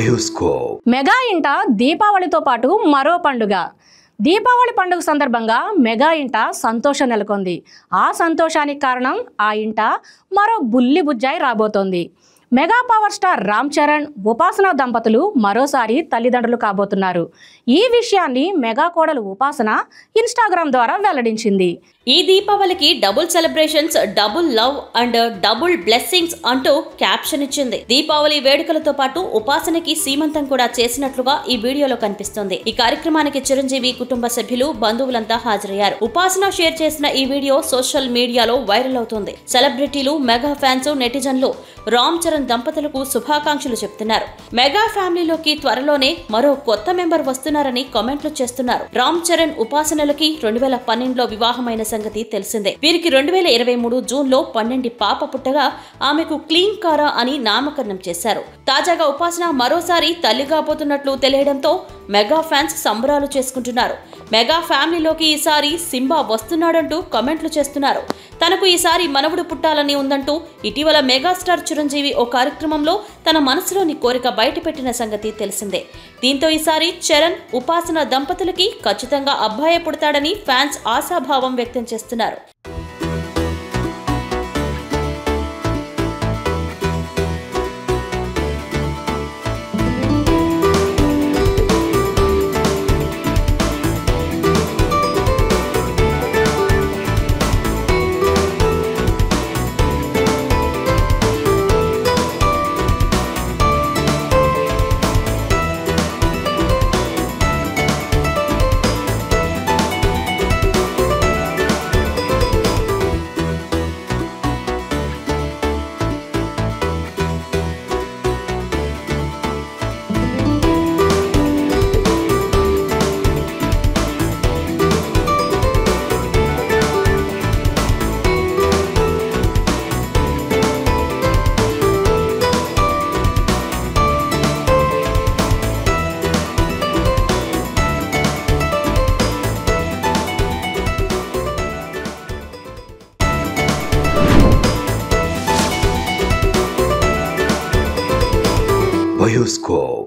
Bioscope mega ఇంట దీపావళితో పాటు మరో పండుగ. దీపావళి పండుగ సందర్భంగా మెగా ఇంట సంతోషం నెలకొంది. ఆ సంతోషానికి కారణం ఆ ఇంట మరో బుల్లి బుజ్జాయి రాబోతోంది. Mega power star Ram Charan, ఉపాసన దంపతులు మరోసారి తల్లిదండ్రులు కాబోతున్నారు. ఈ విషయాన్ని మెగా కోడలు ఉపాసన ఇన్స్టాగ్రామ్ ద్వారా వెల్లడించింది. ఈ దీపావళికి double celebrations, double love and double blessings అంటూ క్యాప్షన్ ఇచ్చింది. దీపావళి వేడుకలతో పాటు ఉపాసనకి సీమంతం కూడా చేసినట్లుగా ఈ వీడియోలో కనిపిస్తోంది. ఈ కార్యక్రమానికి చిరంజీవి కుటుంబ సభ్యులు, బంధువులంతా హాజరయ్యారు. ఉపాసన షేర్ చేసిన ఈ వీడియో సోషల్ మీడియాలో వైరల్ అవుతోంది. సెలబ్రిటీలు, మెగా ఫ్యాన్స్, నెటిజన్లు రామ్ చరణ్ దంపతులకు శుభాకాంక్షలు చెప్తున్నారు. మెగా ఫ్యామిలీలోకి త్వరలోనే మరో కొత్త మెంబర్ వస్తున్నారని కామెంట్లు చేస్తున్నారు. రామ్ చరణ్, ఉపాసనలకి 2012లో వివాహమైన సంగతి తెలిసిందే. వీరికి 2023 జూన్లో 12 పాప పుట్టగా ఆమెకు క్లీన్ కారా అని నామకరణం చేశారు. తాజాగా ఉపాసన మరోసారి తల్లి కాబోతున్నట్లు తెలియడంతో మెగా ఫ్యాన్స్ సంబరాలు చేసుకుంటున్నారు. మెగా ఫ్యామిలీలోకి ఈసారి సింబా వస్తున్నాడంటూ కామెంట్లు చేస్తున్నారు. తనకు ఈసారి మనవడు పుట్టాలని ఉందంటూ ఇటీవల మెగాస్టార్ చిరంజీవి ఓ కార్యక్రమంలో తన మనసులోని కోరిక బయటపెట్టిన సంగతి తెలిసిందే. దీంతో ఈసారి చరణ్, ఉపాసన దంపతులకి ఖచ్చితంగా అబ్బాయే పుడతాడని ఫ్యాన్స్ ఆశాభావం వ్యక్తం చేస్తున్నారు. బయోస్కోప్